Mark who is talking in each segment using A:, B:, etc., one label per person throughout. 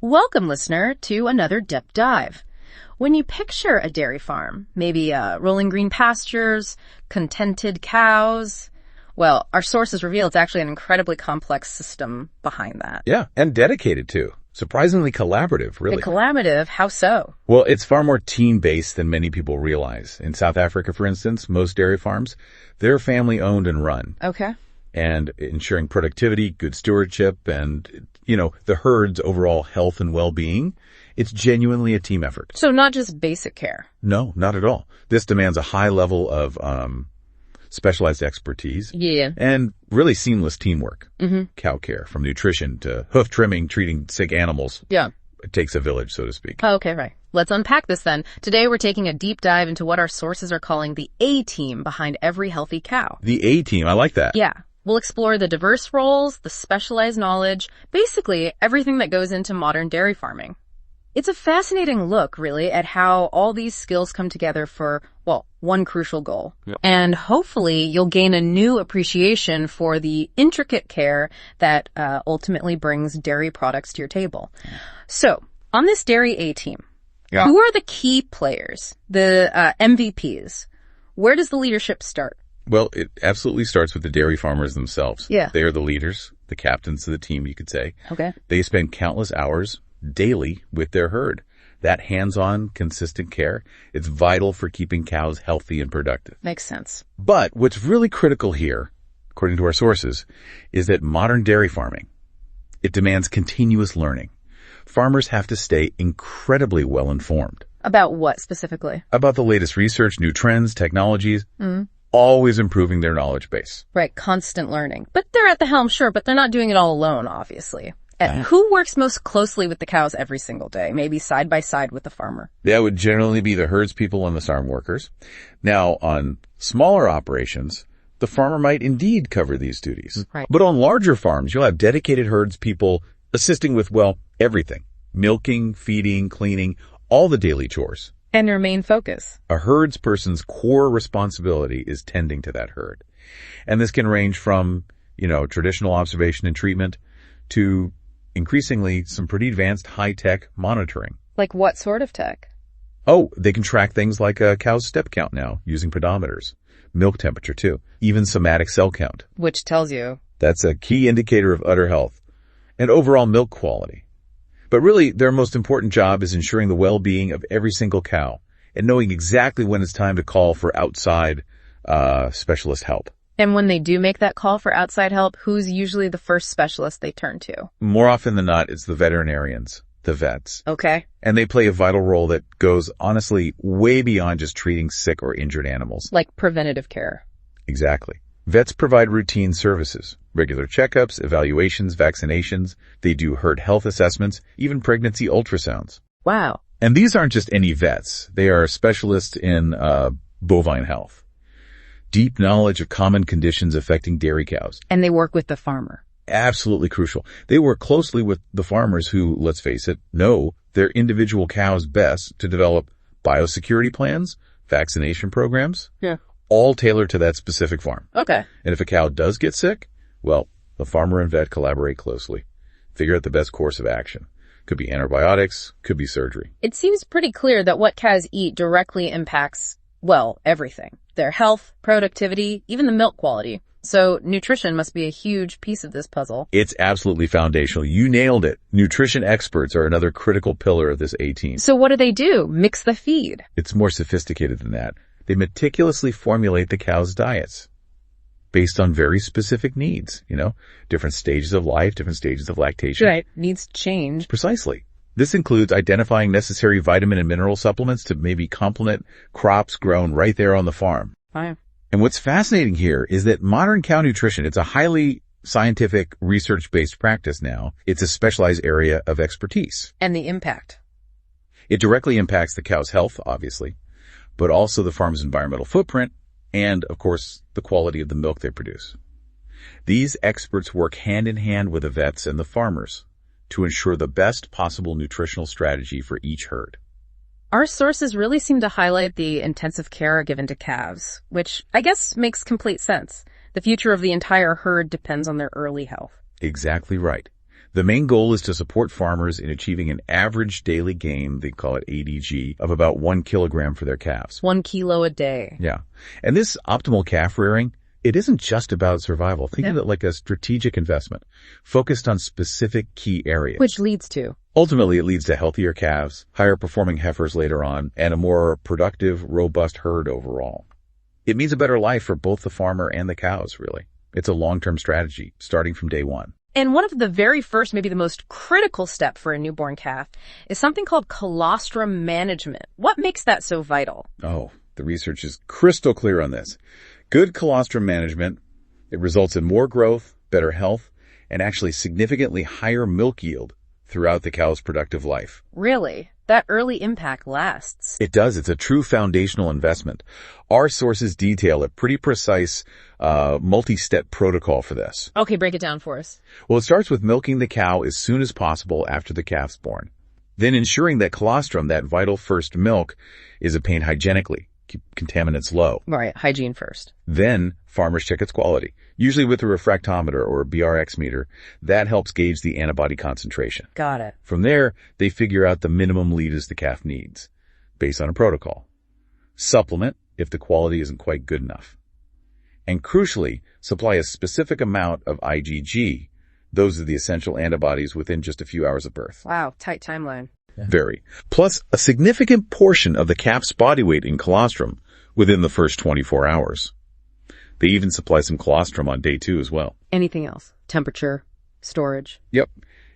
A: Welcome, listener, to another Depth Dive. When you picture a dairy farm, maybe rolling green pastures, contented cows, well, our sources reveal it's actually an incredibly complex system behind that.
B: Yeah, and dedicated too. Surprisingly collaborative, really.
A: Collaborative, how so?
B: Well, it's far more team-based than many people realize. In South Africa, for instance, most dairy farms, they're family-owned and run.
A: Okay.
B: And ensuring productivity, good stewardship, and, the herd's overall health and well-being, it's genuinely a team effort.
A: So not just basic care.
B: No, not at all. This demands a high level of specialized expertise.
A: Yeah.
B: And really seamless teamwork.
A: Mm-hmm.
B: Cow care, from nutrition to hoof trimming, treating sick animals.
A: Yeah.
B: It takes a village, so to speak.
A: Oh, okay, right. Let's unpack this then. Today we're taking a deep dive into what our sources are calling the A-team behind every healthy cow.
B: The A-team, I like that.
A: Yeah. We'll explore the diverse roles, the specialized knowledge, basically everything that goes into modern dairy farming. It's a fascinating look, really, at how all these skills come together for, one crucial goal. Yep. And hopefully you'll gain a new appreciation for the intricate care that ultimately brings dairy products to your table. So, on this dairy A-team, who are the key players, the MVPs? Where does the leadership start?
B: Well, it absolutely starts with the dairy farmers themselves.
A: Yeah.
B: They are the leaders, the captains of the team, you could say.
A: Okay.
B: They spend countless hours daily with their herd. That hands-on, consistent care, it's vital for keeping cows healthy and productive.
A: Makes sense.
B: But what's really critical here, according to our sources, is that modern dairy farming, it demands continuous learning. Farmers have to stay incredibly well informed.
A: About what specifically?
B: About the latest research, new trends, technologies. Always improving their knowledge base.
A: Right, constant learning. But they're at the helm, sure, but they're not doing it all alone, obviously. Who works most closely with the cows every single day, maybe side by side with the farmer?
B: That would generally be the herdspeople and the farmworkers. Now, on smaller operations, the farmer might indeed cover these duties.
A: Right.
B: But on larger farms, you'll have dedicated herdspeople assisting with, everything. Milking, feeding, cleaning, all the daily chores.
A: And your main focus?
B: A herdsperson's core responsibility is tending to that herd. And this can range from, traditional observation and treatment to increasingly some pretty advanced high-tech monitoring.
A: Like what sort of tech?
B: Oh, they can track things like a cow's step count now using pedometers. Milk temperature too. Even somatic cell count.
A: Which tells you?
B: That's a key indicator of udder health and overall milk quality. But really, their most important job is ensuring the well-being of every single cow and knowing exactly when it's time to call for outside specialist help.
A: And when they do make that call for outside help, who's usually the first specialist they turn to?
B: More often than not, it's the veterinarians, the vets.
A: Okay.
B: And they play a vital role that goes, honestly, way beyond just treating sick or injured animals.
A: Like preventative care.
B: Exactly. Vets provide routine services, regular checkups, evaluations, vaccinations. They do herd health assessments, even pregnancy ultrasounds.
A: Wow.
B: And these aren't just any vets. They are specialists in bovine health. Deep knowledge of common conditions affecting dairy cows.
A: And they work with the farmer.
B: Absolutely crucial. They work closely with the farmers who, let's face it, know their individual cows best to develop biosecurity plans, vaccination programs.
A: Yeah.
B: All tailored to that specific farm.
A: Okay.
B: And if a cow does get sick, the farmer and vet collaborate closely. Figure out the best course of action. Could be antibiotics, could be surgery.
A: It seems pretty clear that what cows eat directly impacts, everything. Their health, productivity, even the milk quality. So nutrition must be a huge piece of this puzzle.
B: It's absolutely foundational. You nailed it. Nutrition experts are another critical pillar of this A-team.
A: So what do? Mix the feed?
B: It's more sophisticated than that. They meticulously formulate the cow's diets based on very specific needs, different stages of life, different stages of lactation.
A: Right. Needs change.
B: Precisely. This includes identifying necessary vitamin and mineral supplements to maybe complement crops grown right there on the farm.
A: Wow.
B: And what's fascinating here is that modern cow nutrition, it's a highly scientific, research-based practice now. It's a specialized area of expertise.
A: And the impact.
B: It directly impacts the cow's health, obviously, but also the farm's environmental footprint and, of course, the quality of the milk they produce. These experts work hand in hand with the vets and the farmers to ensure the best possible nutritional strategy for each herd.
A: Our sources really seem to highlight the intensive care given to calves, which I guess makes complete sense. The future of the entire herd depends on their early health.
B: Exactly right. The main goal is to support farmers in achieving an average daily gain, they call it ADG, of about 1 kilogram for their calves.
A: 1 kilo a day.
B: Yeah. And this optimal calf rearing, it isn't just about survival. Think of
A: Yeah.
B: it like a strategic investment focused on specific key areas.
A: Which leads to?
B: Ultimately, it leads to healthier calves, higher performing heifers later on, and a more productive, robust herd overall. It means a better life for both the farmer and the cows, really. It's a long-term strategy, starting from day one.
A: And one of the very first, maybe the most critical step for a newborn calf is something called colostrum management. What makes that so vital?
B: Oh, the research is crystal clear on this. Good colostrum management, it results in more growth, better health, and actually significantly higher milk yield throughout the cow's productive life.
A: Really? That early impact lasts.
B: It does. It's a true foundational investment. Our sources detail a pretty precise, multi-step protocol for this.
A: Okay, break it down for us.
B: Well, it starts with milking the cow as soon as possible after the calf's born. Then ensuring that colostrum, that vital first milk, is obtained hygienically. Keep contaminants low.
A: Right, hygiene first.
B: Then farmers check its quality, usually with a refractometer or a BRX meter. That helps gauge the antibody concentration.
A: Got it.
B: From there, they figure out the minimum liters the calf needs, based on a protocol. Supplement if the quality isn't quite good enough. And crucially, supply a specific amount of IgG. Those are the essential antibodies within just a few hours of birth.
A: Wow, tight timeline.
B: Very. Plus, a significant portion of the calf's body weight in colostrum within the first 24 hours. They even supply some colostrum on day 2 as well.
A: Anything else? Temperature, storage.
B: Yep.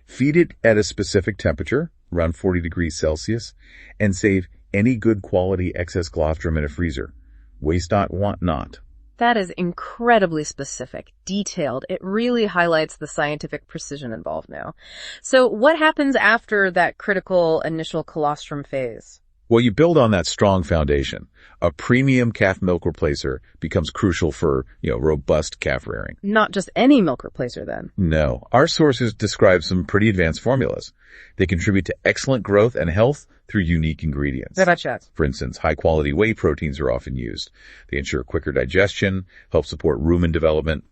B: Feed it at a specific temperature, around 40 degrees Celsius, and save any good quality excess colostrum in a freezer. Waste not, want not.
A: That is incredibly specific, detailed. It really highlights the scientific precision involved now. So what happens after that critical initial colostrum phase?
B: Well, you build on that strong foundation. A premium calf milk replacer becomes crucial for, robust calf rearing.
A: Not just any milk replacer then.
B: No. Our sources describe some pretty advanced formulas. They contribute to excellent growth and health through unique ingredients.
A: How about that?
B: For instance, high-quality whey proteins are often used. They ensure quicker digestion, help support rumen development,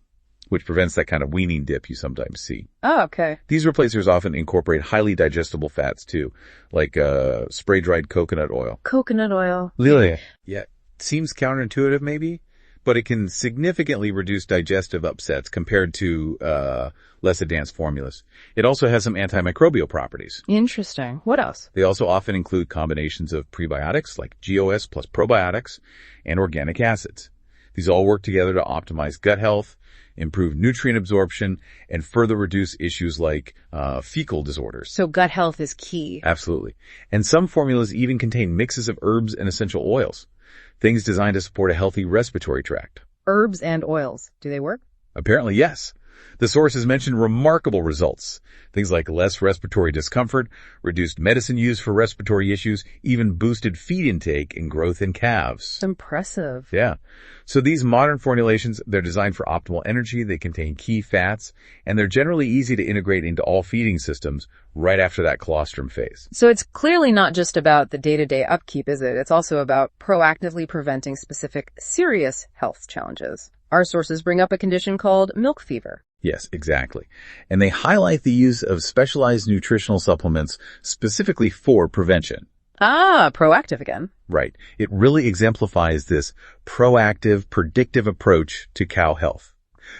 B: which prevents that kind of weaning dip you sometimes see.
A: Oh, okay.
B: These replacers often incorporate highly digestible fats too, like spray-dried coconut oil.
A: Coconut oil.
B: Really? Yeah. Seems counterintuitive maybe, but it can significantly reduce digestive upsets compared to less advanced formulas. It also has some antimicrobial properties.
A: Interesting. What else?
B: They also often include combinations of prebiotics like GOS plus probiotics and organic acids. These all work together to optimize gut health, improve nutrient absorption, and further reduce issues like fecal disorders.
A: So gut health is key.
B: Absolutely. And some formulas even contain mixes of herbs and essential oils, things designed to support a healthy respiratory tract.
A: Herbs and oils. Do they work?
B: Apparently, yes. The sources mentioned remarkable results. Things like less respiratory discomfort, reduced medicine use for respiratory issues, even boosted feed intake and growth in calves.
A: Impressive.
B: Yeah. So these modern formulations, they're designed for optimal energy, they contain key fats, and they're generally easy to integrate into all feeding systems right after that colostrum phase.
A: So it's clearly not just about the day-to-day upkeep, is it? It's also about proactively preventing specific serious health challenges. Our sources bring up a condition called milk fever.
B: Yes, exactly. And they highlight the use of specialized nutritional supplements specifically for prevention.
A: Ah, proactive again.
B: Right. It really exemplifies this proactive, predictive approach to cow health,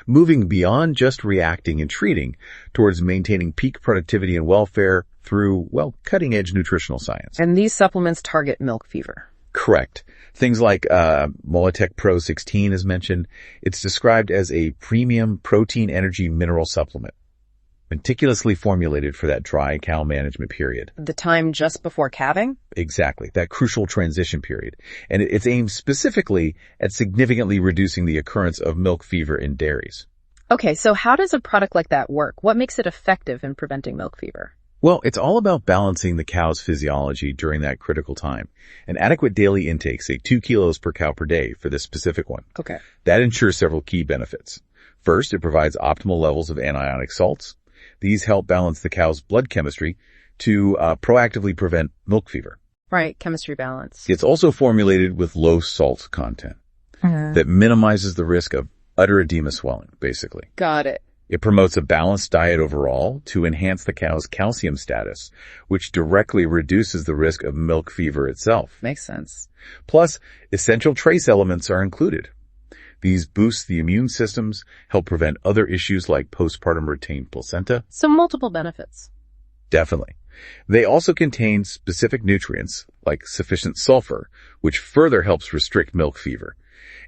B: moving beyond just reacting and treating towards maintaining peak productivity and welfare through, cutting-edge nutritional science.
A: And these supplements target milk fever.
B: Correct. Things like Molotech Pro 16 is mentioned. It's described as a premium protein energy mineral supplement, meticulously formulated for that dry cow management period.
A: The time just before calving?
B: Exactly, that crucial transition period. And it's aimed specifically at significantly reducing the occurrence of milk fever in dairies.
A: Okay, so how does a product like that work? What makes it effective in preventing milk fever?
B: Well, it's all about balancing the cow's physiology during that critical time. An adequate daily intake, say 2 kilos per cow per day for this specific one.
A: Okay.
B: That ensures several key benefits. First, it provides optimal levels of anionic salts. These help balance the cow's blood chemistry to proactively prevent milk fever.
A: Right, chemistry balance.
B: It's also formulated with low salt content that minimizes the risk of udder edema swelling, basically.
A: Got it.
B: It promotes a balanced diet overall to enhance the cow's calcium status, which directly reduces the risk of milk fever itself.
A: Makes sense.
B: Plus, essential trace elements are included. These boost the immune systems, help prevent other issues like postpartum retained placenta.
A: So multiple benefits.
B: Definitely. They also contain specific nutrients like sufficient sulfur, which further helps restrict milk fever.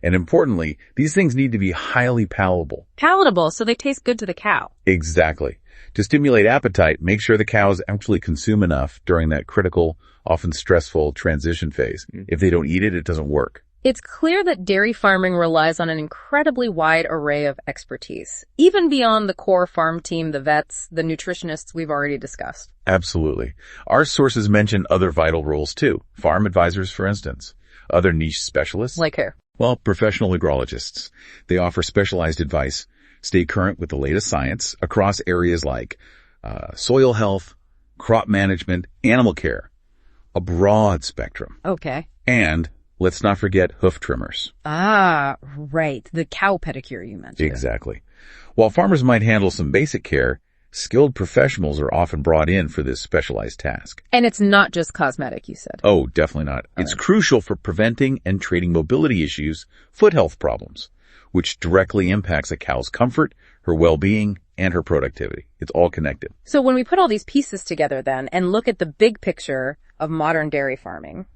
B: And importantly, these things need to be highly palatable.
A: Palatable, so they taste good to the cow.
B: Exactly. To stimulate appetite, make sure the cows actually consume enough during that critical, often stressful transition phase. If they don't eat it, it doesn't work.
A: It's clear that dairy farming relies on an incredibly wide array of expertise, even beyond the core farm team, the vets, the nutritionists we've already discussed.
B: Absolutely. Our sources mention other vital roles too. Farm advisors, for instance. Other niche specialists.
A: Like who?
B: Well, professional agrologists. They offer specialized advice, stay current with the latest science across areas like soil health, crop management, animal care. A broad spectrum.
A: Okay.
B: And let's not forget hoof trimmers.
A: Ah, right. The cow pedicure you mentioned.
B: Exactly. While farmers might handle some basic care, skilled professionals are often brought in for this specialized task.
A: And it's not just cosmetic, you said.
B: Oh, definitely not. It's crucial for preventing and treating mobility issues, foot health problems, which directly impacts a cow's comfort, her well-being, and her productivity. It's all connected.
A: So when we put all these pieces together then and look at the big picture of modern dairy farming,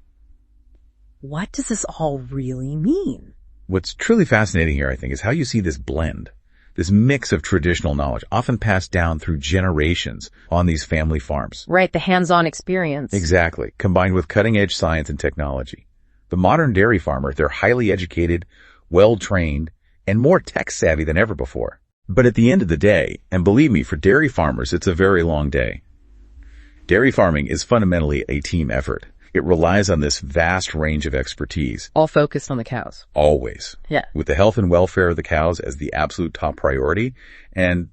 A: what does this all really mean?
B: What's truly fascinating here, I think, is how you see this blend, this mix of traditional knowledge, often passed down through generations on these family farms.
A: Right, the hands-on experience.
B: Exactly, combined with cutting-edge science and technology. The modern dairy farmer, they're highly educated, well-trained, and more tech-savvy than ever before. But at the end of the day, and believe me, for dairy farmers, it's a very long day. Dairy farming is fundamentally a team effort. It relies on this vast range of expertise.
A: All focused on the cows.
B: Always.
A: Yeah.
B: With the health and welfare of the cows as the absolute top priority. And,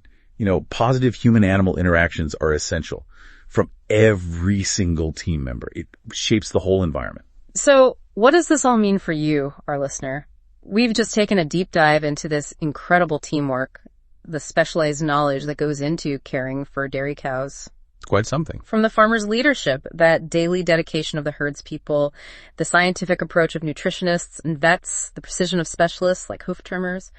B: positive human-animal interactions are essential from every single team member. It shapes the whole environment.
A: So what does this all mean for you, our listener? We've just taken a deep dive into this incredible teamwork, the specialized knowledge that goes into caring for dairy cows.
B: It's quite something.
A: From the farmer's leadership, that daily dedication of the herdspeople, the scientific approach of nutritionists and vets, the precision of specialists like hoof trimmers,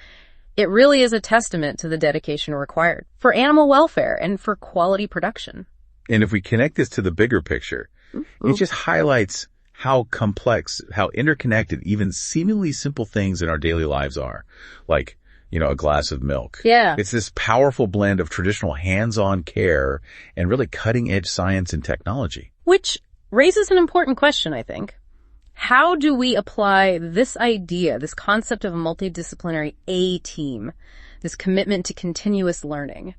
A: it really is a testament to the dedication required for animal welfare and for quality production.
B: And if we connect this to the bigger picture, it just highlights how complex, how interconnected even seemingly simple things in our daily lives are. Like, a glass of milk.
A: Yeah.
B: It's this powerful blend of traditional hands-on care and really cutting-edge science and technology.
A: Which raises an important question, I think. How do we apply this idea, this concept of a multidisciplinary A-team, this commitment to continuous learning?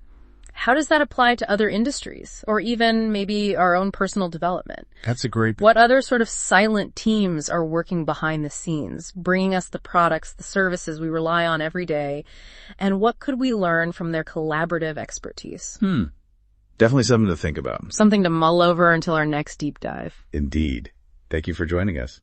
A: How does that apply to other industries or even maybe our own personal development?
B: That's a great...
A: What other sort of silent teams are working behind the scenes, bringing us the products, the services we rely on every day? And what could we learn from their collaborative expertise?
B: Definitely something to think about.
A: Something to mull over until our next deep dive.
B: Indeed. Thank you for joining us.